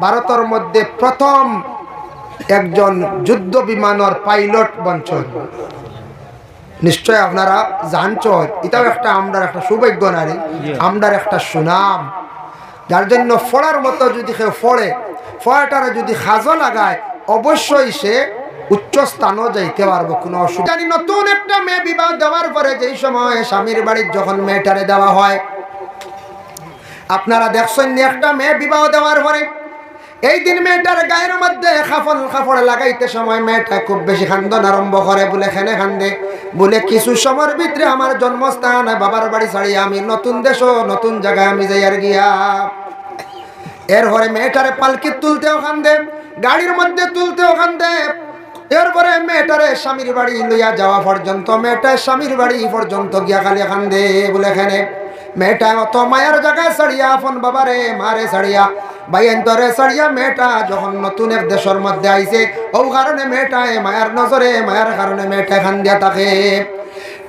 ভারতের মধ্যে প্রথম একজন যুদ্ধ বিমানের পাইলট বঞ্চন। নিশ্চয় আপনারা জানছেন, এটাও একটা আমরা একটা সৌভাগ্য নারী, আমরা একটা সুনাম, যার জন্য ফড়ার মতো যদি কেউ ফড়াটারে যদি খাজো লাগায় অবশ্যই সে উচ্চ স্থানও যাইতে পারবো, কোনো অসুবিধা নেই। নতুন একটা মেয়ে বিবাহ দেওয়ার পরে যেই সময় স্বামীর বাড়ির যখন মেয়েটারে দেওয়া হয়, আপনারা দেখছেন একটা মেয়ে বিবাহ দেওয়ার পরে এই দিন মেয়েটার গায়ের মধ্যে কাপড় লাগাইতে সময় মেয়েটা খুব বেশি খান্দন আরম্ভ করে। বলে খেনে খান্দে, বলে কিছু সময়ের ভিতরে আমার জন্মস্থান বাবার বাড়ি ছাড়িয়ে আমি নতুন দেশ নতুন জায়গায় আমি যাই আর গিয়া। এরপরে মেয়েটারে পালকি তুলতেও খান্দে, গাড়ির মধ্যে তুলতেও খান্দে। এরপরে মেয়েটারে স্বামীর বাড়ি লইয়া যাওয়া পর্যন্ত, মেয়েটা স্বামীর বাড়ি পর্যন্ত গিয়া খালি খান্দে। বলে খেনে মেয়েটা অত মায়ের জায়গায় ছাড়িয়া আপন বাবারে মারে ছাড়িয়া বাইন্তরে ছাড়িয়া মেয়েটা যখন নতুন এক দেশের মধ্যে আইছে, ও কারণে মেয়েটা মায়ের নজরে মায়ের কারণে মেয়েটা খান দিয়া থাকে।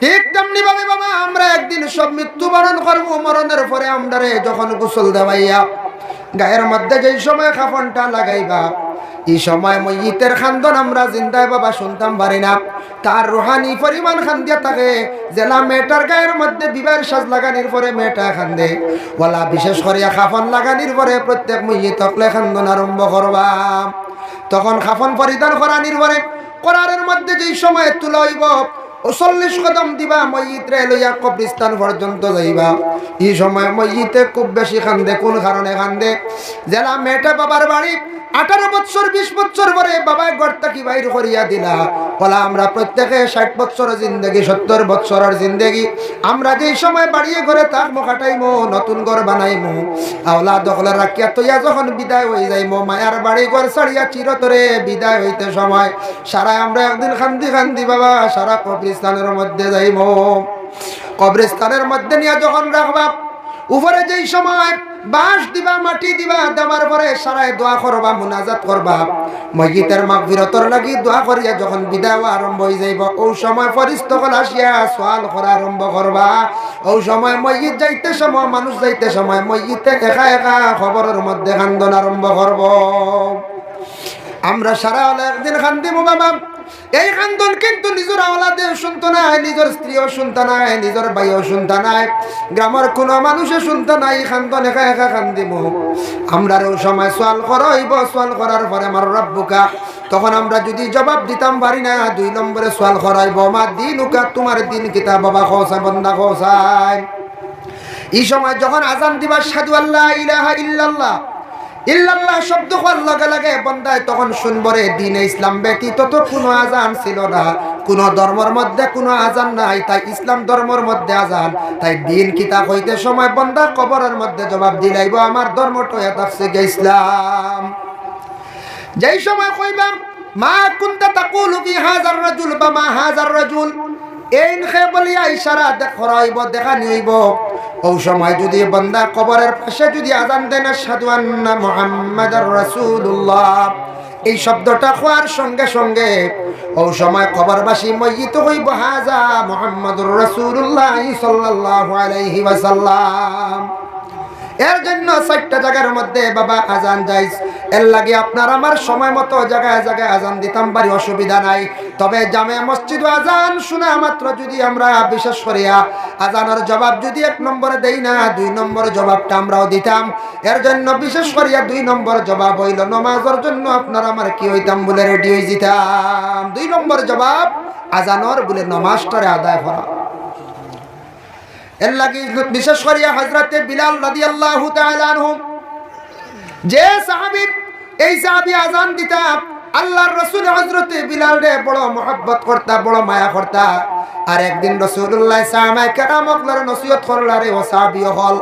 ঠিক তেমনি ভাবে বাবা আমরা একদিন সব মৃত্যুবরণ করবো। মরণের পরে আমরা যখন গোসল দেওয়াইয়া গায়ের মধ্যে যেই সময় কাফনটা লাগাইবা, এই সময় মইয়িতের খান্দন আমরা জিন্দায় বাবা শুনতাম পারি না। তার রুহানি পরিমাণ খান্দিয়া থাকে। জেলা মেয়েটার গায়ের মধ্যে বিবাহের সাজ লাগানির পরে মেয়েটা খান্দে, বলা বিশেষ করে কাফন লাগানির পরে প্রত্যেক মইয়িত হকলে খান্দন আরম্ভ করবা। তখন কাফন পরিধান করানির পরে করারের মধ্যে যেই সময় তুলা হইব, 40 কদম দিবা মইয়িতরে লইয়া কবরস্থান পর্যন্ত যাইবা। এই সময় মইয়িতে খুব বেশি খান্দে। কোন কারণে খান্দে? জেলা মেয়েটা বাবার বাড়ি 18 বছর 20 বছর পরে বাবায় ঘর থেকে বাইর করিয়া দিলা। বলা আমরা প্রত্যেকে 60 বছরের জিন্দগি 70 বছরের জিন্দগি আমরা যেই সময় বাড়িয়ে ঘরে থাকবো কাটাইমো, নতুন ঘর বানাইমো, আওলা দখলে রাখিয়া তৈয়া যখন বিদায় হয়ে যাইমো মায়ার বাড়ি ঘর ছাড়িয়া চিরতরে বিদায় হইতে সময় সারা আমরা একদিন খান্দি খান্দি বাবা সারা কবরস্থানের মধ্যে যাইমো। কবরস্থানের মধ্যে নিয়ে যখন রাখবা, উপরে যেই সময় বাঁশ দিবা মাটি দিবা, দেওয়ার পরে সারায় দোয়া করবা, মুনাজাত করবা, মইয়িতের মাগফিরাতর লাগি দোয়া করিয়া যখন বিদায় আরম্ভ হয়ে যাইব, ওই সময় ফেরেশতাগণ আসিয়া সওয়াল করা আরম্ভ করবা। ওই সময় মইয়িত যাইতে সময় মানুষ যাইতে সময় মইয়িতে একা একা খবরের মধ্যে কান্দন আরম্ভ করব। আমরা সারা হলে একদিন কান্দিব বাবা। এই কান্দন কিন্তু নিজের আওলাদে শুনতো নাই, নিজের স্ত্রীও শুনতো নাই, নিজের ভাইও শুনতো নাই, গ্রামের কোনো মানুষে শুনতো নাই। কান্দন একা একা কান্দিব। আমরা ওই সময় সোয়াল করাইব, সোয়াল করার পরে আমার রব্বুকা, তখন আমরা যদি জবাব দিতাম পারি না, 2 নম্বরে সোয়াল করাইব, মা দিনুকা, তোমার দিন কিতা বাবা খোসা বন্দা খোসায়। এই সময় যখন আজান দিবা সাদু আল্লাহ ইলাহা ইল্লাল্লাহ ইল্লাল্লাহ শব্দ হওয়ার লগে লগে বন্দায় তখন শুনবরে দিন ইসলাম ব্যতীত তো কোনো আজান ছিল না, কোন ধর্মের মধ্যে কোনো আজান নাই, তাই ইসলাম ধর্মের মধ্যে আজান। তাই দিন কিতাব হইতে সময় বন্দা কবরের মধ্যে জবাব দিলাইব আমার ধর্মটা থাকছে ইসলাম। যেই সময় কইবাম মা কুনতা তাকুলু ফি হাযার রাজুল বা মা হাযার রাজুল, এই বলিয়া ইশারা দেখাইব দেখা নিইব। ওই সময় যদি বান্দা কবরের পাশে যদি আযান দেন আশহাদু আন্না মুহাম্মাদার রাসূলুল্লাহ, এই শব্দটা হওয়ার সঙ্গে সঙ্গে ওই সময় কবরবাসী মইয়িত হইব হাযা মুহাম্মাদুর রাসূলুল্লাহ সাল্লাল্লাহু আলাইহি ওয়াসাল্লাম। এর জন্য 4টা জায়গার মধ্যে বাবা আজান যাইস। এর লাগে আপনার আমার সময় মতো জায়গায় জায়গায় আজান দিতাম পারি, অসুবিধা নাই। তবে জামে মসজিদ আজান শোনা মাত্র যদি আমরা বিশেষ করিয়া আজানের জবাব যদি 1 নম্বরে দেই না, 2 নম্বর জবাবটা আমরাও দিতাম। এর জন্য বিশেষ করিয়া 2 নম্বর জবাব হইল নামাজের জন্য আপনার আমার কি হইতাম বলে রেডি হয়ে যেতাম। 2 নম্বর জবাব আজানর বলে নামাজটারে আদায় করা। এর লাগি বিশেষ করিয়া হযরতে বিলাল রাদিয়াল্লাহু তাআলা আনহু, যে সাহাবী, এই সাহাবী আজান দিতা আল্লাহর রাসূল হযরতে বিলাল রে বড় মহব্বত করতা, বড় মায়া করতা। আর একদিন রাসূলুল্লাহ সাহাবায়ে কেরামকলার নসিহত করলারে, ও সাহাবী হল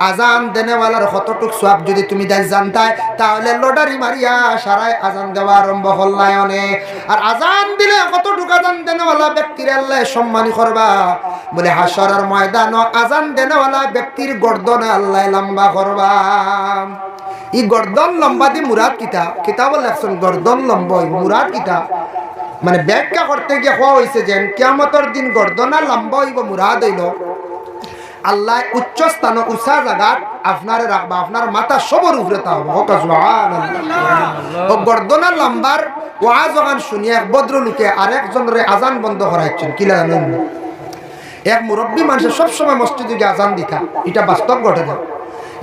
আজান দেনেওয়ালার কতটুক সওয়াব যদি তুমি জানতাই তাহলে লটারি মারিয়া সারায় আজান দেওয়া আরম্ভ করলাই অনেক। আর আজান দিলে কতটুক আজান দেনেওয়ালা ব্যক্তির আল্লাহ সম্মানী করবা, বলে হাসরের ময়দানে আজান দেনেওয়ালা ব্যক্তির গর্দন আল্লাহ লম্বা করবা। এই গর্দন লম্বা দি মুরাদ কিতা? কিতাব লেখছেন গর্দন লম্বা মুরাদ কিতা, মানে ব্যাখ্যা করতে গিয়ে হওয়া হয়েছে যে কিয়ামতের দিন গর্দনা লম্বা হইব মুরাদ হইল আল্লাহ উচ্চ স্থান উঁচা জায়গা আপনারে রাখবা, আপনার মাথা সবর উপরে তা হবে। ও গর্দনা লম্বার ওয়াজ ওখান শুনিয়া এক ভদ্রলোকে আরেকজনের আজান বন্ধ করাইছেন। কি জানেন, এক মুরব্বী মানুষের সবসময় মসজিদে গিয়ে আজান দিতা, এটা বাস্তব ঘটে যায়।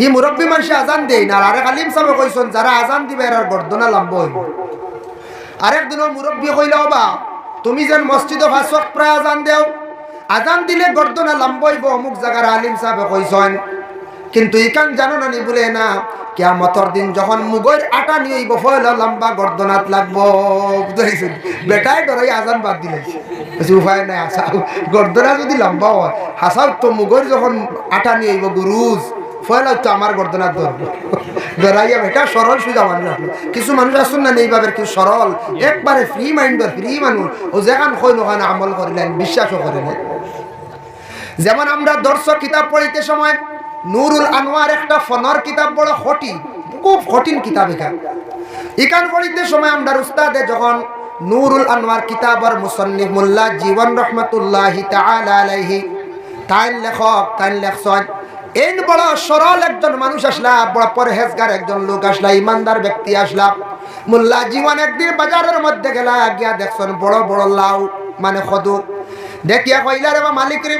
এই মুরব্বী মানুষে আজান দেয় না, আর আরেক আলিম সাহেব কইছেন যারা আজান দিবে এর গর্দনা লম্ব হইব। আরেকদিনও মুরব্বী কইল, বাবা তুমি যেন মসজিদে 5 ওয়াক্ত প্রায় আজান দেও, আজান দিলে গর্দনা লম্ব হইব অমুক জায়গার আলিম সাহেব কইছেন, কিন্তু ইকান জানো না নি বলে না কিয়ামতের দিন যখন মুগের আটা নিয়ে বফলা লম্বা গর্দনাত লাগবো। বুঝাইছেন বেটাই ডরাই আজান বাদ দিলাইছে, উপায় নাই হাসাও, গর্দনা যদি লম্বা হয় হাসাও তো মুগের যখন আটা নিয়ে আইব গুরুজ ফয়লা তো আমার গর্দনাত ধরবো ডরাইয়া বেটা সরল সুজা মানুষ রাখলো। কিছু মানুষ আসুন না এইভাবে কিছু সরল একবারে ফ্রি মাইন্ডের ফ্রি মানুষ, ও যেখান কইল ওখানে আমল করিলেন, বিশ্বাসও করিলেন। যেমন আমরা দর্শক কিতাব পড়িতে সময় নুরুল আনোয়ার একটা ফনর কিতাব, বড় কঠিন, খুব কঠিন কিতাব। এখান পড়িতে সময় আমরা উস্তাদে যখন নুরুল আনোয়ার কিতাবের মুসন্নিফ মোল্লা জীবন রহমতুল্লাহি তাআলা আলাইহি, তাই লেখক তাই লেখছেন এই বড় সরল একজন মানুষ আসলা, বড় পরহেজগার একজন লোক আসলা, ইমানদার ব্যক্তি আসলা। মোল্লা জীবন একদিন বাজারের মধ্যে গেলা, গিয়া দেখছেন বড় বড় লাউ মানে খদু, দেখিয়া কইলা রে মালিক রে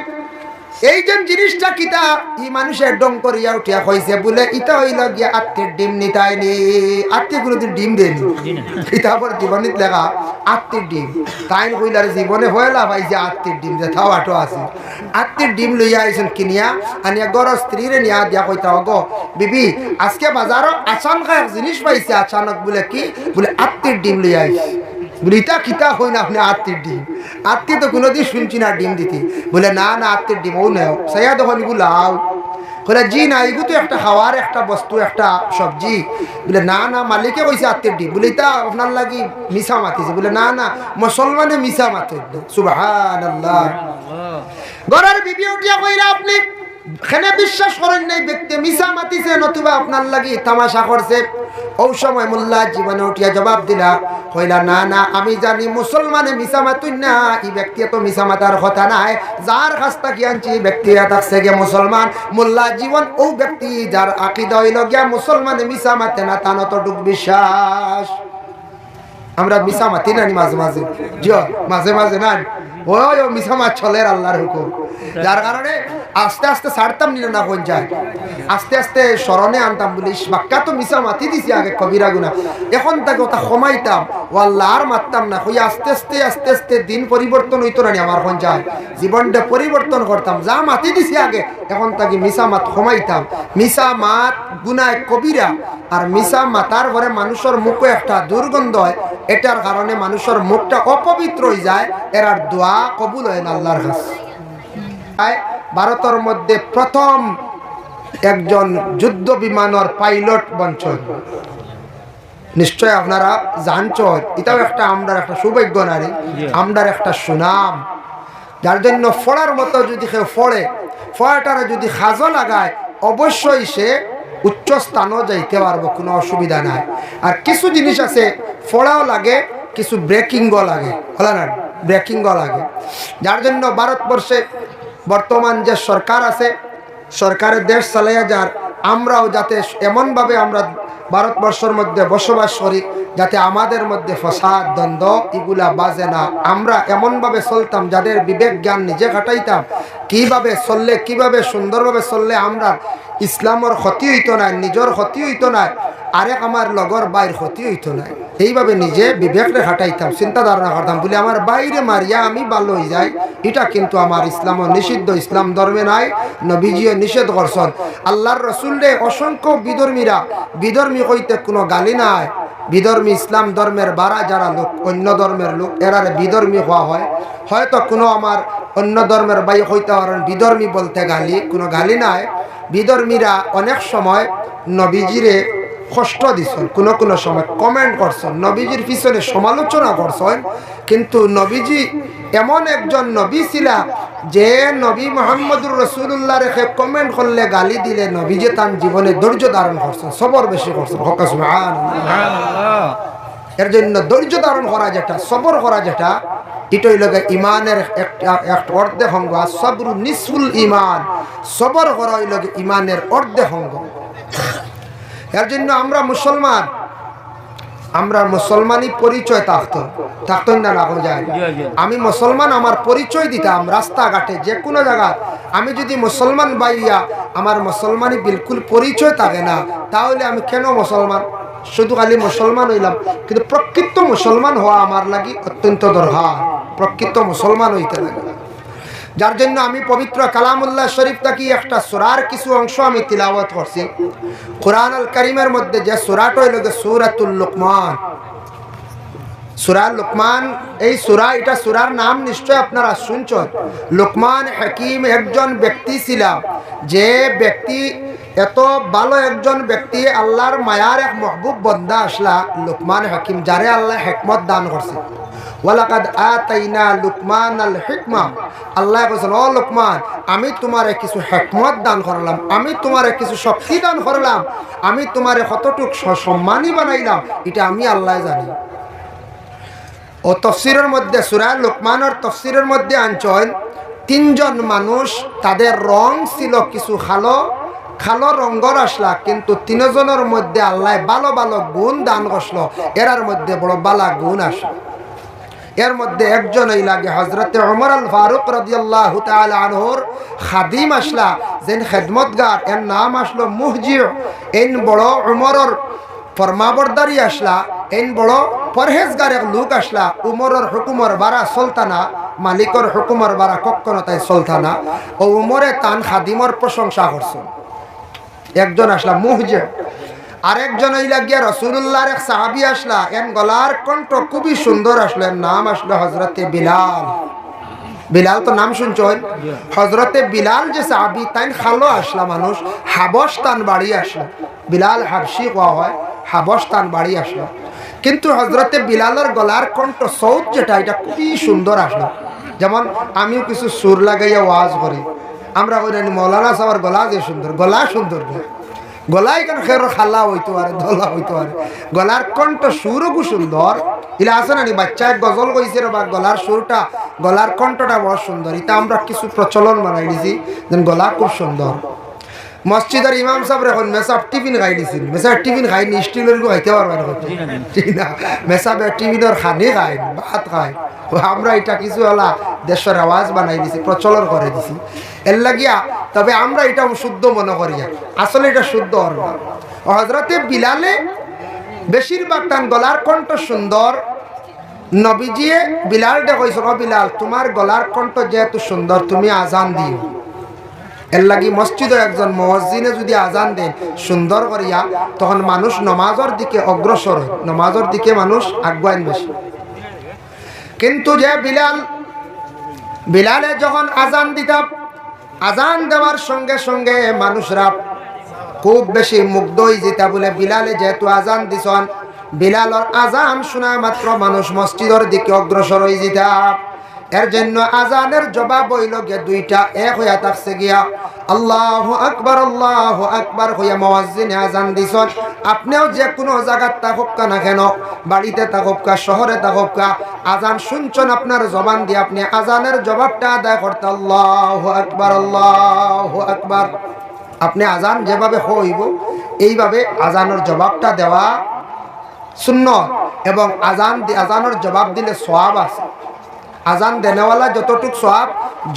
এই যে জিনিসটা কিতা, ই মানুষের ডং করিয়া উঠিয়া কইছে বলে ইটা হইল গিয়া আত্মীর ডিম নিতাইনি। আত্মীয় কোনোদিন ডিম দেয়নি, কিতাবের জীবনীত লেখা আত্মীর ডিম। তাই কইলার জীবনে হইলা ভাই যে আত্মীর ডিম যে থাও আটো আছে, আত্মীর ডিম লইয়া আইছেন কিনিয়া আনিয়া গড় স্ত্রীরে নিয়া দিয়া কইতা গো বিবি আজকে বাজারও আচানক এক জিনিস পাইছে, আচানক বলে কি বলে আত্মীর ডিম লইয়া আইছে। বলে ইটা কিতা হই না আপনি আত্মীর ডিম, আত্মীয় তো কোনোদিন শুনছি না ডিম দিতে। বলে না না আত্মীর ডিম ও নেও সাইয়া তখন এগুলো লাও, বলে জি না এগুলো তো একটা খাওয়ার একটা বস্তু একটা সবজি। বলে না না মালিকে কইছে আত্মীর ডিম। বলে তা আপনার লাগি মিশা মাতিছে। বলে না না মুসলমানে মিশা মাতে। সুবহানাল্লাহ। ঘরের বিবি উঠিয়া কইরা আপনি খেনে বিশ্বাস করেন নাই ব্যক্তি মিশা মাতিছে নতুবা আপনার লাগি তামাশা করছে। ওই সময় মোল্লা জীবনে উঠিয়া জবাব দিলা কইলা না না আমি জানি মুসলমানে মিশা মাতুন না, এই ব্যক্তি তো মিশা মাতার কথা নাই, যার কাছ থেকে আনছি ব্যক্তি থাকছে গে মুসলমান। মোল্লা জীবন ও ব্যক্তি যার আকীদা হইল গিয়া মুসলমানে মিশা মাতে না, তা নতটুক বিশ্বাস। আমরা মিশা মাতি না মাঝে মাঝে, জিও মাঝে মাঝে না ওই মিশা মাছ চলে আল্লাহর হুকুম, যার কারণে আস্তে আস্তে ছাড়তাম নিল না কোন যায়, আস্তে আস্তে স্মরণে আনতাম। বলিস বাক্কা তো মিশা মাতি দিছি আগে কবিরা গুনা, এখন তাকে ওটা কমাইতাম ও আল্লাহ আর মারতাম না। হই আস্তে আস্তে আস্তে আস্তে দিন পরিবর্তন হইতো না আমার কোন যায়, জীবনটা পরিবর্তন করতাম। যা মাতি দিছি আগে এখন তাকে মিশা মাত কমাইতাম। মিশা মাত গুনায় কবিরা, আর মিশা মাতার ঘরে মানুষের মুখে একটা দুর্গন্ধ হয়, এটার কারণে মানুষের মুখটা অপবিত্র হয়ে যায়, এরার দোয়া কবুল হয় না আল্লাহর কাছে। ভারতের মধ্যে প্রথম একজন যুদ্ধ বিমানের পাইলট বঞ্চন, নিশ্চয় আপনারা জানছেন, এটাও একটা আমরা একটা সৌভাগ্য নারী, আমরা একটা সুনাম, যার জন্য ফড়ার মতো যদি কেউ ফড়ে, ফড়াটারে যদি খাজো লাগায় অবশ্যই সে উচ্চ স্থানও যাইতে পারবো, কোনো অসুবিধা নাই। আর কিছু জিনিস আছে ফড়াও লাগে, কিছু ব্রেকিংও লাগে, হলো না ব্রেকিংও লাগে, যার জন্য ভারতবর্ষে বর্তমান যে সরকার আছে, সরকারের দেশ চালাইয়া যার, আমরাও যাতে এমনভাবে আমরা ভারতবর্ষের মধ্যে বসবাস করি যাতে আমাদের মধ্যে ফসাদ দ্বন্দ্ব এগুলা বাজে না। আমরা এমনভাবে চলতাম যাদের বিবেক জ্ঞান নিজে খাটাইতাম, কিভাবে চললে কিভাবে সুন্দরভাবে চললে আমরা ইসলামের ক্ষতি হইতো না, নিজের ক্ষতি হইতো না, আরেক আমার লগর বাইর ক্ষতি হইতো না, এইভাবে নিজে বিবেকরে খাটাইতাম, চিন্তা ধারণা করতাম। বলে আমার বাইরে মারিয়া আমি ভালো হয়ে যাই, এটা কিন্তু আমার ইসলামও নিষিদ্ধ, ইসলাম ধর্মে নাই, নবীজিও নিষেধ করছেন। আল্লাহর রসুলরে অসংখ্য বিধর্মী কইতে কোনো গালি নাই। বিধর্মী ইসলাম ধর্মের বারা যারা লোক, অন্য ধর্মের লোক, এরারে বিধর্মী হওয়া হয়। হয়তো কোনো আমার অন্য ধর্মের বাই হইতে পারেন বিধর্মী বলতে গালি, কোনো গালি নাই। বিধর্মীরা অনেক সময় নবীজিরে কষ্ট দিছেন, কোনো কোনো সময় কমেন্ট করছেন, নবীজির পিছনে সমালোচনা করছেন, কিন্তু নবীজি এমন একজন নবী ছিলা যে নবী মুহাম্মদুর রাসূলুল্লাহ রেখে কমেন্ট করলে গালি দিলে নবীজি তার জীবনে ধৈর্য ধারণ করছেন, সবর বেশি করছেন। সুবহানাল্লাহ। এর জন্য ধৈর্য ধারণ করা যেটা, সবর করা যেটা, এটাই লগে ইমানের একটা অর্ধেক অঙ্গ। আর সবরু নিসফুল ইমান, সবর করা হইল ইমানের অর্ধেক অঙ্গ। এর জন্য আমরা মুসলমানই পরিচয় থাকতো না রাখা যায়। আমি মুসলমান, আমার পরিচয় দিতাম রাস্তাঘাটে যে কোনো জায়গা। আমি যদি মুসলমান বাইয়া আমার মুসলমানই বিলকুল পরিচয় থাকে না, তাহলে আমি কেন মুসলমান? শুধু খালি মুসলমান হইলাম, কিন্তু প্রকৃত মুসলমান হওয়া আমার লাগি অত্যন্ত দরকার। প্রকৃত মুসলমান হইতে লাগে, যার জন্য আমি পবিত্র কালামুল্লাহ শরীফ থেকে একটা সূরার কিছু অংশ আমি তিলাওয়াত করছি। কুরআন আল কারীমের মধ্যে যে সূরাটা হইল সূরাতুল লুকমান। সূরা লুকমান, এই সূরা, এটা সূরার নাম নিশ্চয় আপনারা শুনছেন। লুকমান হাকিম একজন ব্যক্তি ছিল, যে ব্যক্তি এত ভালো একজন ব্যক্তি, আল্লাহর মায়ার এক মাহবুব বান্দা আসলা লুকমান হাকিম, যারে আল্লাহ হিকমত দান করছে। ওয়ালাকাদ আতাইনা লুকমানাল হিকমা, আল্লাহ বলেন ও লুকমান, আমি তোমারে কিছু হিকমত দান করলাম, আমি তোমারে কিছু শক্তি দান করলাম, আমি তোমারে কতটুক সম্মানী বানাইলাম, এটা আমি আল্লাহ জানি। ও তাফসীরের মধ্যে, সূরা লুকমানের তাফসীরের মধ্যে আনছেন, তিনজন মানুষ, তাদের রং ছিল কিছু খালো রঙের আসলা, কিন্তু তিনজনের মধ্যে আল্লাহ ভালো ভালো গুণ দান করলো। এরার মধ্যে বড় বালা গুণ আসলো। এর মধ্যে একজন এই লাগে হযরতে ওমর আল ফারুক রাদিয়াল্লাহু তাআলা আনহুর খাদিম আসলা, যেন খেদমতগার, এর নাম আসলো মুহজির। এন বড় ওমরের ফরমাবরদারি আসলা, এন বড় পরহেজগার এক লোক আসলা। উমরের হুকুমর বারা সুলতানা, মালিকর হুকুমর বারা কখনো তাই সুলতানা। ও উমরে তান খাদিমর প্রশংসা করছেন। একজন আসলা মুহজির। আরেকজন এই লাগিয়া রাসূলুল্লাহর এক সাহাবী আসলা, এন গলার কণ্ঠ খুবই সুন্দর আসলো, এর নাম আসলো হযরতে বিলাল। বিলাল তো নাম শুনছেন। হযরতে বিলাল যে সাহাবী, তাই খালো আসলা মানুষ, হাবশ তান বাড়ি আসলো। বিলাল হাবশি কোয়া হয়, হাবশ তান বাড়ি আসলো। কিন্তু হযরতে বিলালের গলার কণ্ঠ সৌত যেটা, এটা খুবই সুন্দর আসলো। যেমন আমিও কিছু সুর লাগাইয়া ওয়াজ করি, আমরা কইরা মৌলানা সাহেবের গলা যে সুন্দর, গলা সুন্দর, গলায় কেন খের খালা হইতে পারে, দলা হইতে পারে, গলার কণ্ঠ সুরও খুব সুন্দর। ইলা আছে না, বাচ্চা এক গজল কইছে বা গলার সুরটা, গলার কণ্ঠটা বড় সুন্দর। এটা আমরা কিছু প্রচলন বানাই দিছি, যেন গলা খুব সুন্দর। মসজিদের ইমাম সাহেব এখন মেসাব টিফিন খাই দিছিল, মেসাব টিফিন খাই নি, স্টিলের খাইতে পারবেন ঠিক না, মেসাবে টিফিনের খানি খায়, ভাত খায়। আমরা এটা কিছু হলা দেশের আওয়াজ বানাই দিছি, প্রচলন করে দিছি এর লাগিয়া। তবে আমরা এটা শুদ্ধ মনে করি, আসলে এটা শুদ্ধ অর্থ। হযরতে বিলালে বেশিরভাগ তান গলার কণ্ঠ সুন্দর। নবীজিয়ে বিলালটা কইছে, ও বিলাল, তোমার গলার কণ্ঠ যেহেতু সুন্দর, তুমি আজান দিও। এর লাগি মসজিদে একজন মুয়াজ্জিনে যদি আজান দেন সুন্দর করিয়া, তখন মানুষ নামাজের দিকে অগ্রসর হয়, নামাজের দিকে মানুষ আগুয়াইন বেশি। কিন্তু যে বিলালে যখন আজান দিতাম, আজান দেওয়ার সঙ্গে সঙ্গে মানুষরা খুব বেশি মুগ্ধ হয়ে যেতা। বলে বিলালে যেহেতু আজান দিছন, বিলালের আজান শোনা মাত্র মানুষ মসজিদের দিকে অগ্রসর হয়ে যেতা। এর জন্য আজানের জবাব হইল গিয়া দুইটা, এক হইয়া থাকছে গিয়া আল্লাহু আকবার হইয়া মুয়াজ্জিনে আজান দিছন। আপনিও যে কোনো জায়গায় থাকুক না কেন, বাড়িতে থাকুক, শহরে থাকুক, আজান শুনছেন, আপনার জবান দিয়ে আপনি আজানের জবাবটা আদায় করতে আল্লাহু আকবার। আপনি আজান যেভাবে হইব এইভাবে আজানের জবাবটা দেওয়া সুন্নাত, এবং আজানের জবাব দিলে সওয়াব আছে। আজান দেনেওয়ালা যতটুক সওয়াব,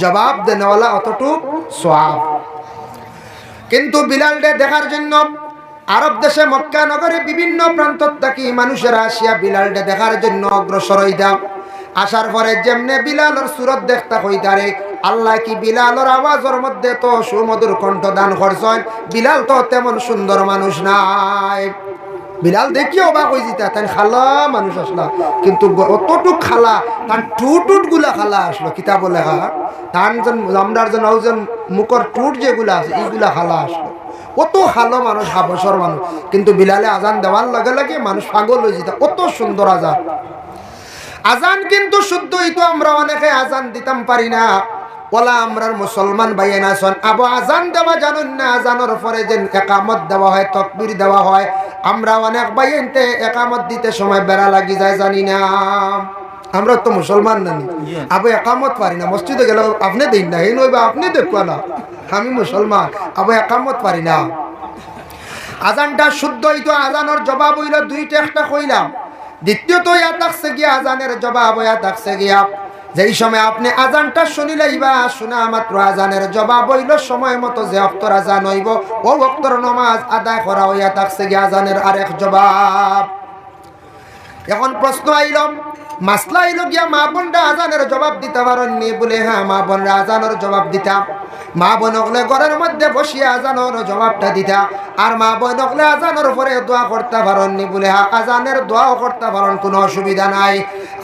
জবাব দেনেওয়ালা অতটুক সওয়াব। কিন্তু বিলালকে দেখার জন্য আরব দেশে মক্কা নগরে বিভিন্ন প্রান্ত থেকে মানুষেরা আসিয়া বিলালকে দেখার জন্য অগ্রসর হইতাম। আসার পরে যেমনে বিলালের সুরত দেখতা হইতারে, আল্লাহ কি বিলালের আওয়াজের মধ্যে তো সুমধুর কণ্ঠ দান করছেন। বিলাল তো তেমন সুন্দর মানুষ নাই। বিলাল দেখিও অবাক হয়ে যেত, তাই খালা মানুষ আসলা, কিন্তু অতটুক খালা, তার টুট গুলা খালা আসলো কিতাব লেখা, তার আমরার যেন মুখর টুট যেগুলা আছে এইগুলা খালা আসলো। কত ভালো মানুষ, হাবশর মানুষ, কিন্তু বিলালে আজান দেওয়ার লগে লগে মানুষ পাগল হয়ে যেত, কত সুন্দর আজান। আজান কিন্তু শুদ্ধ হইতো, আমরা অনেকে আজান দিতাম পারি না। ওলা আমরার মুসলমান ভাইয়েরা আছেন, আবু আজান দেওয়া জানুন না, আজানের পরে যে একামত দেওয়া হয়, তাকবীর দেওয়া হয়, আমরা অনেক ভাইয়েনতে একামত দিতে সময় বেড়া লাগি যায় জানি না। আমরা তো মুসলমান নানি আবু একামত পারি না মসজিদে গেলে আপনি দিন না এই নইবা আপনি দেখো না আমি মুসলমান আবু একামত পারি না আজানটা শুদ্ধ হইতো আজানের জবাব হইল দুইটা একটা কইলাম দ্বিতীয়ত ইয়া থাকছে গিয়া আজানের জবাব ইয়া থাকছে গিয়া যেই সময় আপনি আজানটা শুনিলেইবা শোনা মাত্র আজানের জবাব হইল সময় মতো যে ওয়াক্তর আজান হইব ও ওয়াক্তর নামাজ আদায় করা হইয়া থাকছে গিয়া আজানের আরেক জবাব এখন প্রশ্ন আইল মাসলা আইল গিয়া মা বোনরা আজানের জবাব দিতে পারেননি বলে হ্যাঁ মা বোনরা আজানের জবাব দিতাম মা বোন হলে ঘরের মধ্যে বসিয়ে আজানের জবাবটা দিতা আর মা বোন হলে আজানের পরে দোয়া করতে পারেননি বলে হ্যাঁ আজানের দোয়াও করতে পারেন কোনো অসুবিধা নাই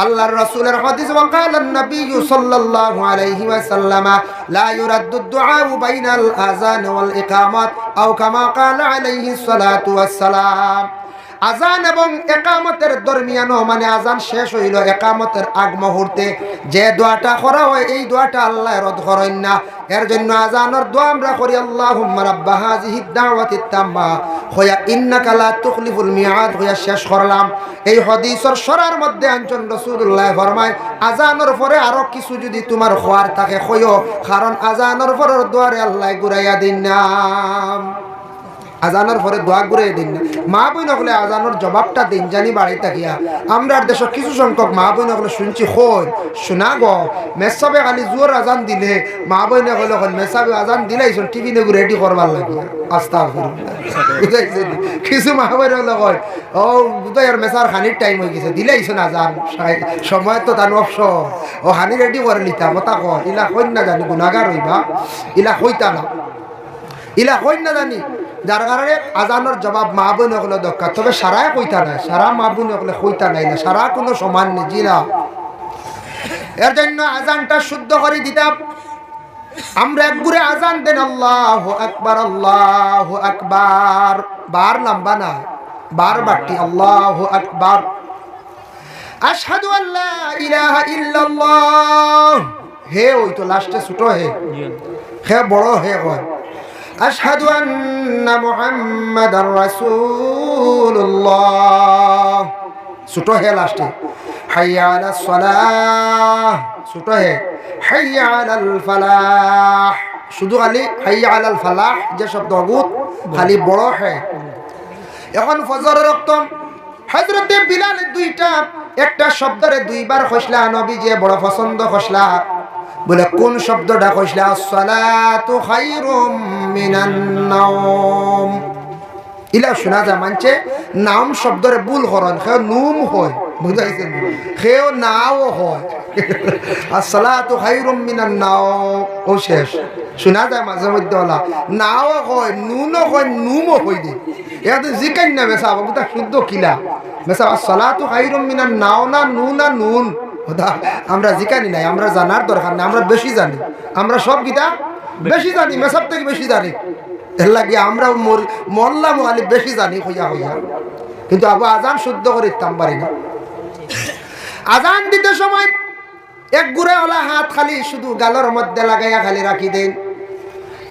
আল্লাহর রাসূলের হাদিস ওয়াকালান নবী সাল্লাল্লাহু আলাইহি ওয়াসাল্লাম লা ইউরাদ্দু দুআ বাইনাল আযান ওয়াল ইকামাত আও কামা ক্বালা আলাইহিস সালাতু ওয়াস সালাম আজান এবং একামতের দরমিয়ানও মানে আজান শেষ হইল একামতের আগ মুহূর্তে যে দোয়াটা করা হয় এই দোয়াটা আল্লাহ রদ করেন না এর জন্য আজানের দোয়া আমরা করি আল্লাহুম্মা রাব্বা হাযিহিদ দাওয়াতিত তাম্মা হয়া ইন্নাকা লা তুখলিফুল মিআদ হয়া শেষ করলাম এই হাদিসের সরার মধ্যে আনছেন রাসূলুল্লাহ ফরমায় আজানের পরে আরো কিছু যদি তোমার খোয়ার থাকে কইও কারণ আজানের পরের দোয়ারে আল্লাহ ঘুরাইয়া দিন না আজানোর পরে দোয়া ঘুরে দিন না মা বোন হলে আজানোর জবাবটা দিন জানি বাড়ি থাকিয়া আমরা দেশ কিছু সংখ্যক মা বোন হলে শুনছি হই শোনা গো মেসাবে খালি জোর আজান দিলে মা বোন হলে মেসাবে আজান দিলাইছেন টিভি নেগু রেডি করবার লাগে আস্তা বুঝাইছে কিছু মা বোন হলে কয় ও বুঝাই আর মেসার খানির টাইম হয়ে গেছে দিলাইছেন আজান সময় তো তার অবসর ও হানি রেডি করে নিতাম তা কয় ইলা কইন না জানি গুণাগার হইবা ইলা কইতা না ইলা কইন না জানি যার কারণে আজানোর জবাব মা বোন হলে দরকার তবে সারাই কইতা নাই সারা মা বোন হলে কইতা নাই না সারা কোনো সমান নেই জিরা এর জন্য আজানটা শুদ্ধ করে দিতাম আমরা একগুরে আজান দেন আল্লাহু আকবার বার লম্বা না বার বাটি আল্লাহু আকবার আশহাদু আল্লা ইলাহা ইল্লাল্লাহ হে ওই তো লাস্টে ছোট হে বড় হে হয় আশহাদু আন্না মুহাম্মাদার রাসূলুল্লাহ ছোট হে লাস্টে হাইয়া আলাস সালাহ ছোট হে হাইয়া আলাল ফালাহ শুধু খালি হাইয়া আলাল ফালাহ যে শব্দ অগুত খালি বড় হে এখন ফজরের রক্ত হযরতে বিলাল দুইটা একটা শব্দরে দুইবার কইলা নবী যে বড় পছন্দ কইলা বলে কোন শব্দটা কইলা আসসালাতু খায়রুম মিনান নাওম ইলা শোনা যায় মানছে নাম শব্দরে ভুল করেন খেও নুম হয় বুঝাইছেন খেও নাও হয় আসসালাতু খায়রুম মিনান নাওম ও শেষ শোনা যায় মাঝে মধ্যে ওলা নাও হয় নুনও হয় নুমও হয় দে এটা জিকাই না মেসা বাবু তা শুদ্ধ কিলা মেসা আসসালাতু খায়রুম মিনান নাও না নুন আমরা জিকানি নাই আমরা জানার দরকার নাই আমরা বেশি জানি আমরা সব গীতা বেশি জানি মেসাব থেকে বেশি জানি এর লাগে আমরা মল্লা মোহালি বেশি জানি হইয়া হইয়া কিন্তু আবু আজান শুদ্ধ করে ইতাম পারি না আজান দিতে সময় এক গুড়ে ওলা হাত খালি শুধু গালের মধ্যে লাগাইয়া খালি রাখি দেন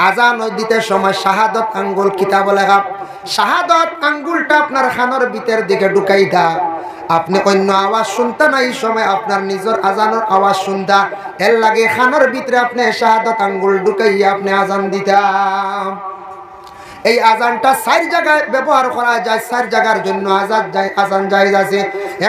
আজান দিতে সময় শাহাদত আঙ্গুল কিতাব লেখা শাহাদত আঙ্গুলটা আপনার খানোর ভিতর দিকে ঢুকাই দা আপনি অন্য আওয়াজ শুনতা না এই সময় আপনার নিজের আজানের আওয়াজ শুনতা এর লাগে খানোর ভিতরে আপনি শাহাদত আঙ্গুল ঢুকাইয়া আপনি আজান দিতা এই আজানটা 4 জায়গায় ব্যবহার করা যায় 4 জায়গার জন্য আজান জায়েজ আছে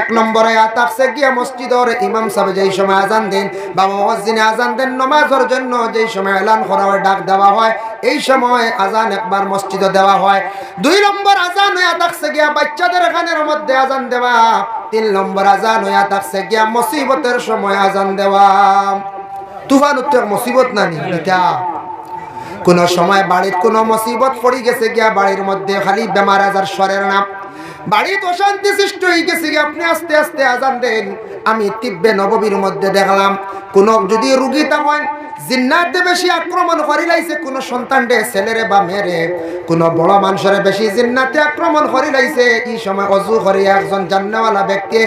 এক নম্বরে আতাকসে গিয়া মসজিদের ইমাম সাহেব যেই সময় আজান দেন বা মুয়াজ্জিনে আজান দেন নামাজের জন্য যেই সময় এলান করা হয় ডাক দেওয়া হয় এই সময় আজান একবার মসজিদে দেওয়া হয় 2 নম্বর আজান হয়ে আতাকসে গিয়া বাচ্চাদের কানের মধ্যে আজান দেওয়া 3 নম্বর আজান হয়ে আতাকসে গিয়া মুসিবতের সময় আজান দেওয়া তুফান উত্তর মুসিবত না নি এটা কোন সময় বাড়ির কোন মুসিবত পড়ে গেছে গিয়া বাড়ির মধ্যে খালি বেমার আজার সরের নাম বাড়িতে অশান্তি সৃষ্টি হয়ে গেছে আপনি আস্তে আস্তে আজান দেন আমি তিব্বে নববীর মধ্যে দেখলাম কোন যদি রোগী থাকেন জিন্নাতে বেশি আক্রমণ করিলাইছে কোন সন্তানরে ছেলেরে বা মেয়েরে কোন বড় মানুষের বেশি জিন্নাতে আক্রমণ করিলাইছে। এই সময় অজু করিয়া একজন জান্নাওয়ালা ব্যক্তি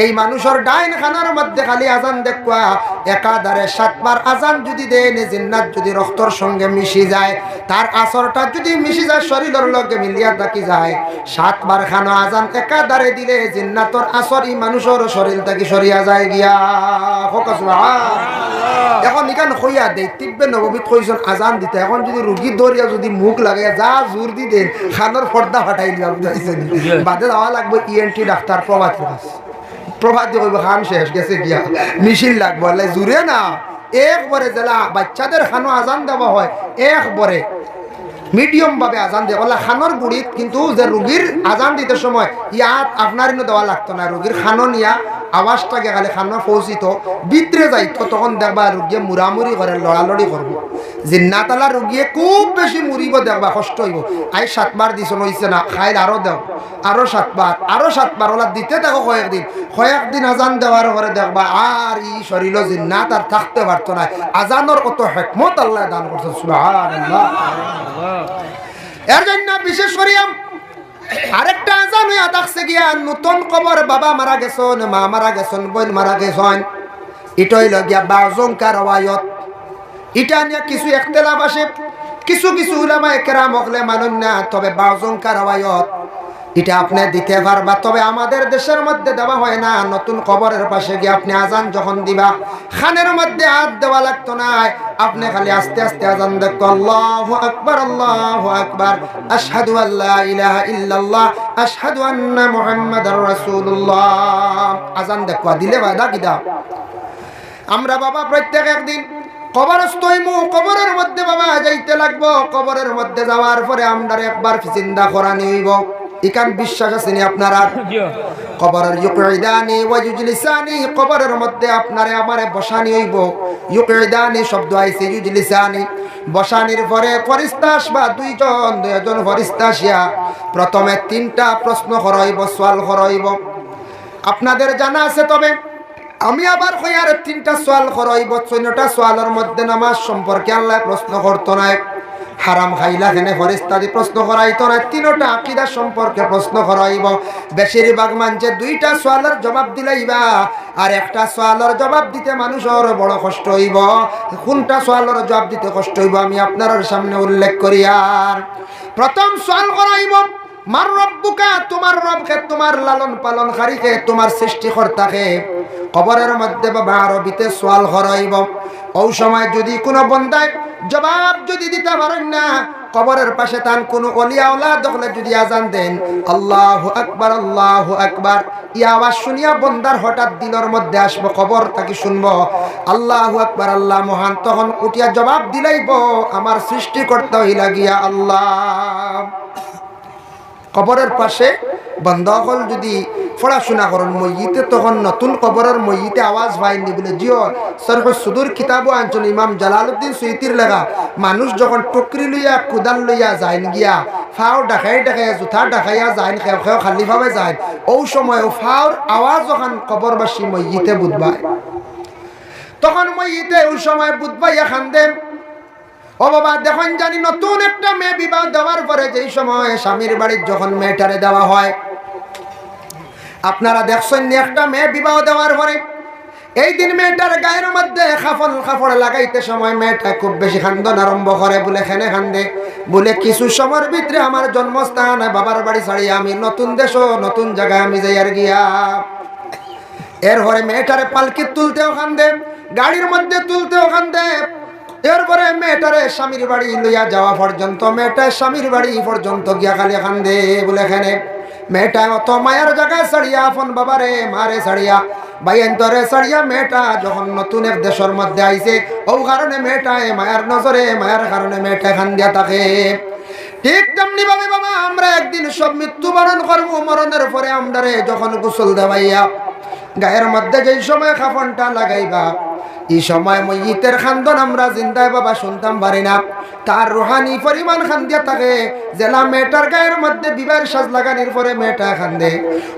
এই মানুষের ডাইন খানার মধ্যে খালি আজান দেখবা একাধারে 7 বার আজান যদি দেন জিন্নাত যদি রক্তর সঙ্গে মিশি যায় তার আসরটা যদি মিশি যায় শরীরের লগে মিলিয়া থাকি যায় 7 বার খানো আজান একাধারে দিলে জিন্নাতর আসর এই মানুষের শরীর থেকে সরিয়া যায় গিয়া। এখন ইখান কইয়া দেই তিব্বে নববীত কইছেন আজান দিতে এখন যদি রুগী দরিয়া যদি মুখ লাগে যা জোর দি দেন খানোর পর্দা ফাটাই দিবা বুঝাইছেন বাদে যাওয়া লাগবে ইএনটি ডাক্তার প্রভাতী কইব খান শেষ গেছে গিয়া মিছিল লাগবো জুড়ে না একবারে জেলা বাচ্চাদের খানো আজান দেওয়া হয় একবারে মিডিয়াম ভাবে আজান দেয় ওলা খানোর গুড়িত কিন্তু যে রুগীর আজান দিতে সময় ইয়াত আপনার দেওয়া লাগতো না রুগীর খানো নিয়া আওয়াজটাকে খালি খানো পৌঁছিত ভিতরে যাইতো তখন দেখবা রুগিয়ে মুড়ামুড়ি করে লড়ালড়ি করবো জিন্নাতালা রুগিয়ে খুব বেশি মুড়িব দেখবা কষ্ট হইব আই 7 বার দিছ হইছে না খাইল আরো দেও আরো 7 বার ওলা দিতে থাকো কয়েকদিন আজান দেওয়ার পরে দেখবা আর ই শরীর জিন্নাত আর থাকতে পারতো না আজানোর কত হিকমত আল্লাহ দান করছে সুবহানাল্লাহ। এর জন্য বিশেষ করিয়া আরেকটা আজান হইয়া থাকছে গিয়া নতুন কবর বাবা মারা গেছেন মা মারা গেছেন বোন মারা গেছেন এটা হইল গিয়া বাজঙ্কার ওয়ায়ত এটা নিয়ে কিছু ইখতিলাফ আছে কিছু কিছু উলামায়ে কেরাম হকলে মানুন না তবে বাজঙ্কার ওয়ায়ত এটা আপনি দিতে পারবা তবে আমাদের দেশের মধ্যে দেওয়া হয় না নতুন কবরের পাশে গিয়ে আপনি আজান যখন দিবা খানের মধ্যে হাত দেওয়া লাগতো না আপনি খালি আস্তে আস্তে আজান দেখো আল্লাহু আকবার আশহাদু আল্লা ইলাহা ইল্লাল্লাহ আশহাদু আন্না মুহাম্মাদার রাসূলুল্লাহ আজান দেখো দিলে বাদা কিদা আমরা বাবা প্রত্যেক একদিন কবরস্থ হইমু কবরের মধ্যে বাবা যাইতে লাগবো কবরের মধ্যে যাওয়ার পরে আমরা একবার চিন্তা করানি হইব ইকান বিশ্বাস আছে নি আপনারা কবরের ইউকঈদানি ওয়া ইউজলিসানি কবরের মধ্যে আপনারে আমারে বসানি হইব ইউকঈদানি শব্দ আইছে ইউজলিসানি বসানির পরে ফেরেশতা আসবা দুইজন ফেরেশতা আসিয়া প্রথমে 3টা প্রশ্ন করাইব সওয়াল করাইব আপনাদের জানা আছে তবে আমি আবার কই আর 3টা সওয়াল করাইব 6টা সওয়ালের মধ্যে নামাজ সম্পর্কে আল্লাহ প্রশ্ন করতো না হারাম খাইলা কেনে ফেরেশতাদি প্রশ্ন করাইতো না 3টা আকীদা সম্পর্কে প্রশ্ন করাইব বেশিরভাগ মানুষে 2টা সওয়ালের জবাব দিলাইবা আর একটা সওয়ালের জবাব দিতে মানুষের বড় কষ্ট হইব কোনটা সওয়ালের জবাব দিতে কষ্ট হইব আমি আপনাদের সামনে উল্লেখ করি আর প্রথম সওয়াল করাইব মার রব্বুকা তোমার রবকে তোমার লালন পালনকারীকে তোমার সৃষ্টিকর্তাকে কবরের মধ্যে বাবা আরবিতে সওয়াল করাইব ওই সময় যদি কোনো বান্দায় জবাব যদি দিতে পারেন না কবরের পাশে তান কোনো ওলিয়া আওলাদ দেখলে যদি আজান দেন আল্লাহু আকবার ইয়া আওয়াজ শুনিয়া বান্দার হঠাৎ দিলের মধ্যে আসবে কবর থেকে শুনবো আল্লাহু আকবার আল্লাহ মহান তখন উঠিয়া জবাব দিলাইব আমার সৃষ্টিকর্তা হইলা গিয়া আল্লাহ। কবরের পাশে বান্দা হল যদি পড়াশোনা করেন মসজিদে তখন নতুন কবরের মসজিদে আওয়াজ পাইনি বলে জিও সরহ সুদূর কিতাবও আনছেন ইমাম জালালউদ্দিন সুয়ুতির লেখা মানুষ যখন টকরি লইয়া কুদাল লইয়া যাইন গিয়া ফাও ডাকাই জুথা ডাকাইয়া যাইন খেও খেও খালি ভাবে যায় ও সময় ফাওর আওয়াজ যখন কবরবাসী মসজিদে বুধবাই তখন মসজিদে ওই সময় বুধবাইয়া খান্দেন ও বাবা দেখুন জানি নতুন একটা মেয়ে বিবাহ দেওয়ার পরে যেই সময় স্বামীর বাড়ির যখন মেয়েটারে দেওয়া হয় আপনারা দেখছেন একটা মেয়ে বিবাহ দেওয়ার পরে এই দিন মেয়েটার গায়ের মধ্যে কাপড় লাগাইতে সময় মেয়েটা খুব বেশি কান্দন আরম্ভ করে বলে খেনে কান্দে বলে কিছু সময়ের ভিতরে আমার জন্মস্থান বাবার বাড়ি ছাড়িয়ে আমি নতুন দেশ নতুন জায়গায় আমি যাই আর গিয়া এর পরে মেয়েটারে পালকি তুলতেও কান্দে গাড়ির মধ্যে তুলতেও কান্দে এরপরে মেয়েটারে স্বামীর বাড়ি লইয়া যাওয়া পর্যন্ত মেয়েটা স্বামীর বাড়ি পর্যন্ত গিয়া খালি কান্দে বলে এখানে মেয়েটা অত মায়ার জায়গায় ছাড়িয়া আপন বাবারে মারে ছাড়িয়া ভাইয়েন্তরে ছাড়িয়া মেয়েটা যখন নতুন এক দেশের মধ্যে আইছে ও কারণে মেয়েটা মায়ার নজরে মায়ার কারণে মেয়েটা কান্দিয়া থাকে ঠিক তেমনি ভাবে বাবা আমরা একদিন সব মৃত্যুবরণ করবো মরণের পরে আমরা যখন গোসল দেওয়াইয়া গায়ের মধ্যে যেই সময় কাফনটা লাগাইবা এই সময় মইয়িতের খান্দন আমরা জিন্দায় বাবা শুনতাম পারি না তার রুহানি পরিমাণ খান্দিয়া থাকে জেলা মেয়েটার গায়ের মধ্যে বিবাহের সাজ লাগানির পরে মেয়েটা খান্দে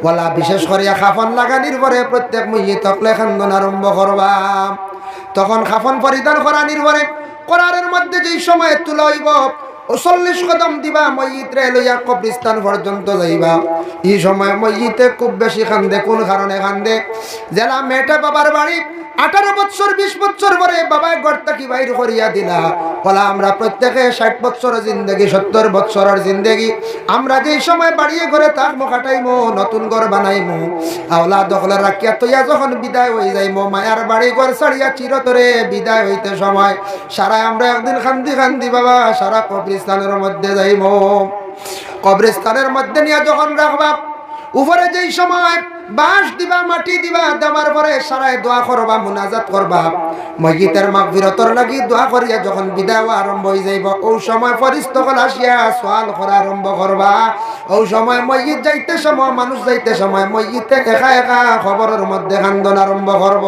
ওলা বিশেষ করে কাফন লাগানির পরে প্রত্যেক মইয়িত হকলে খান্দন আরম্ভ করবা তখন কাফন পরিধান করানির পরে কোরআনের মধ্যে যেই সময় তুলা হইব 40 কদম দিবা ময়িত রে লইয়া কবরস্থান পর্যন্ত যাইবা। এই সময় ময়িতে খুব বেশি কান্দে। কোন কারণে কান্দে? জেলা মেয়েটা বাবার বাড়ি 18 বছর 20 বছর পরে বাবায় ঘর থেকে বাইর করিয়া দিলা। বলা আমরা প্রত্যেকে 60 বছরের জিন্দগি 70 বছরের জিন্দগি আমরা যেই সময় বাড়িয়ে ঘরে থাকবো কাটাইমো, নতুন ঘর বানাইমো, আওলা দখলে রাখিয়া তৈয়া যখন বিদায় হয়ে যাইমো, মায়ার বাড়ি ঘর ছাড়িয়া চিরতরে বিদায় হইতে সময় সারা আমরা একদিন কান্দি কান্দি বাবা সারা কবরস্থানের মধ্যে যাইমো। কবরস্থানের মধ্যে নিয়ে যখন রাখবা, উপরে যেই সময় বাঁশ দিবা, মাটি দিবা, দেওয়ার পরে সারায় দোয়া করবা, মুনাজাত করবা, ময়িতের মাগফিরাতর লাগি দোয়া করিয়া যখন বিদায় আরম্ভ হয়ে যাইব, ওই সময় ফেরেশতাগণ আসিয়া সওয়াল করা আরম্ভ করবা। ওই সময় ময়িত যাইতে সময়, মানুষ যাইতে সময় ময়িতে একা একা খবরের মধ্যে কান্দন আরম্ভ করব।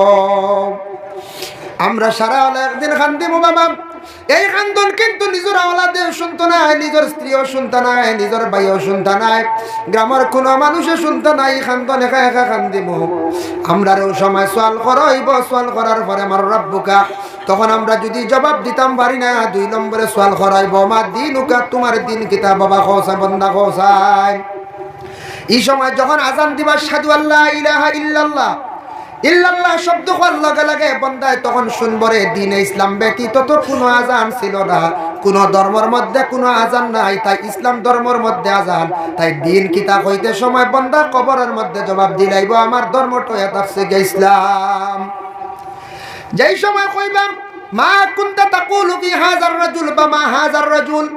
আমরা সারা হলে একদিন কান্দিব বাবা। এই কান্দন কিন্তু নিজের আওলাদে শুনতো নাই, নিজের স্ত্রীও শুনতো নাই, নিজের ভাইও শুনতো নাই, গ্রামের কোনো মানুষে শুনতো নাই। কান্দন একা একা কান্দিব। আমরা ওই সময় সোয়াল করাইব, সোয়াল করার পরে আমার রব্বুকা, তখন আমরা যদি জবাব দিতাম পারি না, 2 নম্বরে সোয়াল করাইব, মা দিনুকা, তোমার দিন কিতা বাবা খোসা বন্দা খোসায়। এই সময় যখন আজান দিবা সাদু আল্লাহ ইলাহা ইল্লাল্লাহ ইল্লাল্লাহ শব্দ করার লগে লগে বন্দায় তখন শুনবরে দ্বীনে ইসলাম ব্যতীত তো কোনো আজান ছিল না, কোনো ধর্মের মধ্যে কোনো আজান নাই, তাই ইসলাম ধর্মের মধ্যে আজান। তাই দিন কিতাব হইতে সময় বন্দা কবরের মধ্যে জবাব দিলাইব আমার ধর্মটা এতাছে ইসলাম। যেই সময় কইবা মা কুনতা তাকুলু ফি হাযার রাজুল বা মা হাযার রাজুল,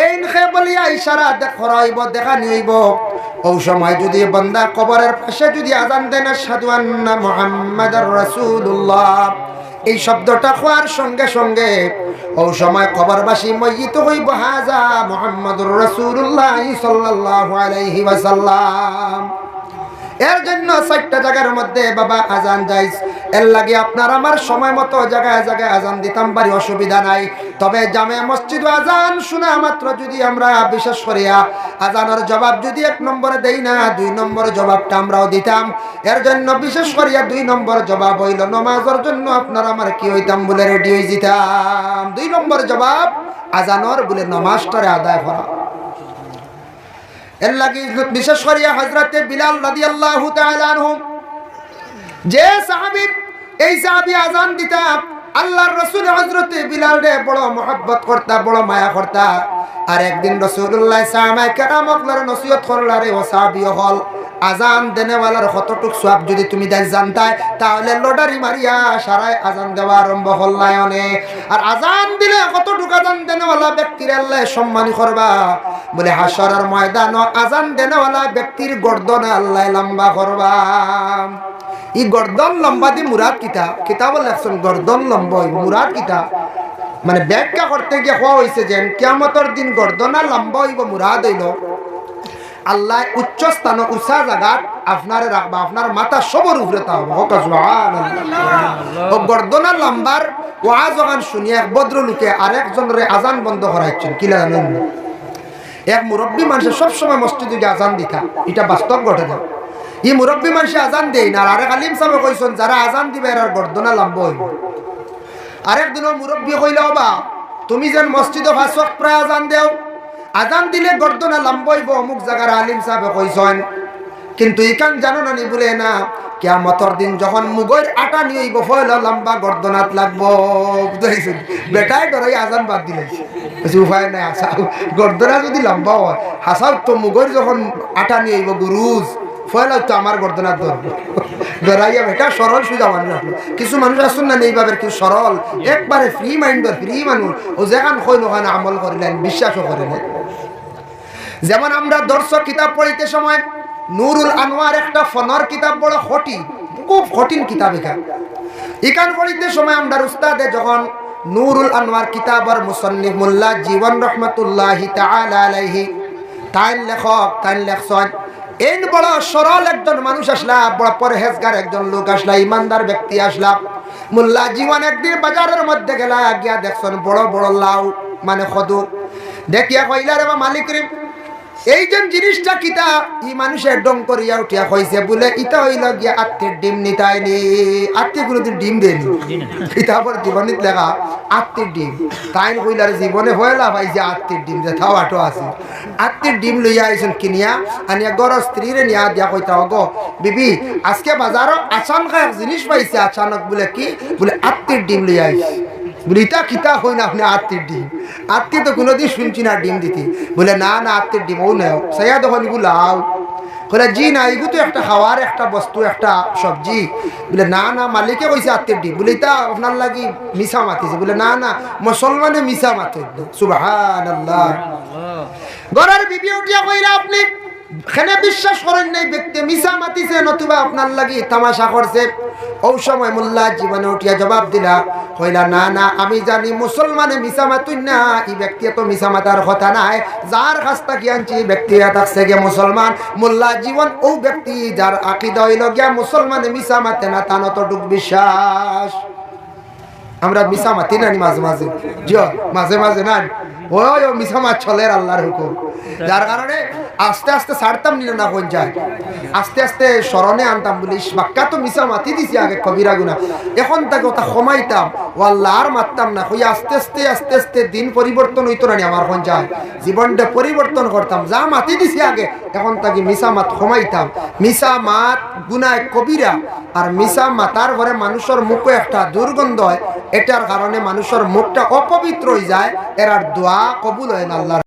এই খে বলিয়া ইশারা দেখাইব, দেখা নিইব। ওই সময় যদি বান্দা কবরের পাশে যদি আজান দেন আশহাদু আন্না মুহাম্মাদার রাসূলুল্লাহ, এই শব্দটা কোয়ার সঙ্গে সঙ্গে ওই সময় কবরবাসী ময়িত হইব হাজা মুহাম্মাদুর রাসূলুল্লাহ সাল্লাল্লাহু আলাইহি ওয়াসাল্লাম। এর জন্য 4টা জায়গার মধ্যে বাবা আজান যাইস। এর লাগে আপনার আমার সময় মতো জায়গায় জায়গায় আজান দিতাম পারি, অসুবিধা নাই। তবে জামে মসজিদ আজান শোনা মাত্র যদি আমরা বিশেষ করিয়া আজানের জবাব যদি 1 নম্বরে দেই না, 2 নম্বর জবাবটা আমরাও দিতাম। এর জন্য বিশেষ করিয়া 2 নম্বর জবাব হইল নামাজের জন্য আপনার আমার কি হইতাম বলে রেডি হয়ে যেতাম। 2 নম্বর জবাব আজানর বলে নামাজটারে আদায় করা। এর লাগি বিশেষ করিয়া হযরতে বিলাল রাদিয়াল্লাহু তাআলা আনহু, যে সাহাবী, এই সাহাবী আজান দিতা আল্লাহর রাসূল হযরতে বিলাল রে বড় মহব্বত করতা, বড় মায়া করতা। আর একদিন রাসূলুল্লাহ সাহাবায়ে কেরামকদের নসিহত করলারে, ও সাহাবী হল আজান দেনেওয়ালার কতটুক সওয়াব যদি তুমি জানতাই, তাহলে লটারি মারিয়া সারায় আজান দেওয়া আরম্ভ হল্লায়নে। আর আজান দিলে কতটুক আজান দেনেওয়ালা ব্যক্তির আল্লাহ সম্মানী করবা বলে হাসরের ময়দানে আজান দেনেওয়ালা ব্যক্তির গর্দন আল্লাহ লম্বা করবা। এই গর্দন লম্বা দি মুরাদ কিতা? কিতাব লেখছেন গর্দন লম্বা মুরাদ কিতা, মানে ব্যাখ্যা করতে গিয়ে হওয়া হয়েছে যে কিয়ামতের দিন গর্দনা লম্বা হইব, মুরাদ হইল আল্লাহ উচ্চ স্থান উঁচা জায়গাত আপনারে রাখবা, আপনার মাথা সবর উপরে তা হবে। সুবহানাল্লাহ। গর্দনা লম্বার ওয়াজ গান শুনিয়ে এক ভদ্রলোকে আরেকজনের আজান বন্ধ করাইছেন। কি জানেন? এক মুরব্বী মানুষের সবসময় মসজিদে গিয়ে আজান দিতা, এটা বাস্তব ঘটনা। এই মুরব্বী মানুষে আজান দেয় না, আর আরেক আলিম সাহেব কইছেন যারা আজান দিবে এর গর্দনা লম্বা হইব। আরেকদিনও মুরব্বী কইল, বাবা তুমি যেন মসজিদে 5 ওয়াক্ত প্রায় আজান দেও, আজান দিলে গর্দনা লম্বা হইব অমুক জায়গার আলিম সাহেব কইছেন, কিন্তু ইকান জানো না নি বলে না, কিয়ামতের দিন যখন মুগের আটা নিয়ে হইব ফয়লা লম্বা গর্দনাত লাগবো। বুঝাইছেন? বেটাই ডরাই আজান বাদ দিলাইছে, উপায় নাই। আসাও গর্দনা যদি লম্বা হয়, হাসাও তো মুগের যখন আটা নিয়ে হইব গুরুজ ফয়লা তো আমার গর্দনাত ধরবো। ডরাইয়া বেটা সরল সুজা মানুষ আসলো। কিছু মানুষ আসুন না এইভাবে কি সরল, একবারে ফ্রি মাইন্ডের ফ্রি মানুষ, ও যেখান কইল ওখানে আমল করিলেন, বিশ্বাসও করিলেন। যেমন আমরা দর্শক কিতাব পড়িতে সময় নুরুল আনোয়ার একটা ফনর কিতাব, বড় কঠিন, খুব কঠিন কিতাব। এখান পড়িতে সময় আমরা উস্তাদে যখন নুরুল আনোয়ার কিতাবর মুসন্নিফ মোল্লা জীবন রহমতুল্লাহি তাআলা আলাইহি, তাই লেখক তাই লেখছেন এই বড় সরল একজন মানুষ আসলা, বড় পরহেজগার একজন লোক আসলা, ইমানদার ব্যক্তি আসলা। মোল্লা জীবন একদিন বাজারের মধ্যে গেলা, গিয়া দেখছেন বড় বড় লাউ মানে খদু, দেখিয়া কইলা রে মালিক রে এই যে জিনিসটা কিতা ই মানুষের ডং করিয়া উঠিয়া কইছে বলে ইটা হইল গিয়া আত্মীর ডিম নিতাইনি। আত্মীয় কোনোদিন ডিম দেয়নি, কিতাবের জীবনীত লেখা আত্মীর ডিম তাই কইলার জীবনে হইলা ভাই যে আত্মীর ডিম যে থাওয়াটো আছে। আত্মীর ডিম লইয়া আইসুন কিনিয়া আনিয়া গড় স্ত্রীরে নিয়া দিয়া কইতা গো বিবি আজকে বাজারও আচানক এক জিনিস পাইছে। আচানক বলে কি বলে আত্মীর ডিম লইয়া আইসি। বলিতা কিতা হই না আপনি আত্মীর ডিম? আত্মীয় তো কোনোদিন শুনছি না ডিম দিতে। বলে না না আত্মীর ডিম ও নেও সাইয়া তখন এগুলো লাও। বলে জি না এগুলো তো একটা খাওয়ার একটা বস্তু একটা সবজি। বলে না না মালিকে কইছে আত্মীর ডিম। বলে তা আপনার লাগি মিশা মাতিছে। বলে না না মুসলমানে মিশা মাতে। সুবহানাল্লাহ। গরার বিবি উঠিয়া কইরা আপনি খেনে বিশ্বাস করেন নাই ব্যক্তি মিশা মাতিছে নতুবা আপনার লাগি তামাশা করছে। ওই সময় মোল্লা জীবনে উঠিয়া জবাব দিলা কইলা না না আমি জানি মুসলমানে মিশা মাতুই না, এই ব্যক্তি তো মিশা মাতার কথা নাই। যার কাছ থেকে আনছি ব্যক্তি থাকছে গে মুসলমান। মোল্লা জীবন ও ব্যক্তি যার আকীদা হইল গিয়া মুসলমানে মিশা মাতে না তা নতটুক বিশ্বাস। আমরা মিশা মাতি না মাঝে মাঝে, জিও মাঝে মাঝে না ওই মিশা মাছ চলে আল্লাহর হুকুম। যার কারণে আস্তে আস্তে ছাড়তাম নিল না কোন যায়, আস্তে আস্তে স্মরণে আনতাম। বলিস বাক্কা তো মিশা মাতি দিছি আগে কবিরা গুনা, এখন তাকে ওটা কমাইতাম ও আল্লাহ আর মারতাম না। হইয়া আস্তে আস্তে আস্তে আস্তে দিন পরিবর্তন হইতো না আমার কোন যায়, জীবনটা পরিবর্তন করতাম। যা মাতি দিছি আগে এখন তাকে মিশা মাত কমাইতাম। মিশা মাত গুনায় কবিরা, আর মিশা মাতার পরে মানুষের মুখে একটা দুর্গন্ধ হয়, এটার কারণে মানুষের মুখটা অপবিত্র হয়ে যায়, এর আর দোয়া কবুল হয় না আল্লাহ।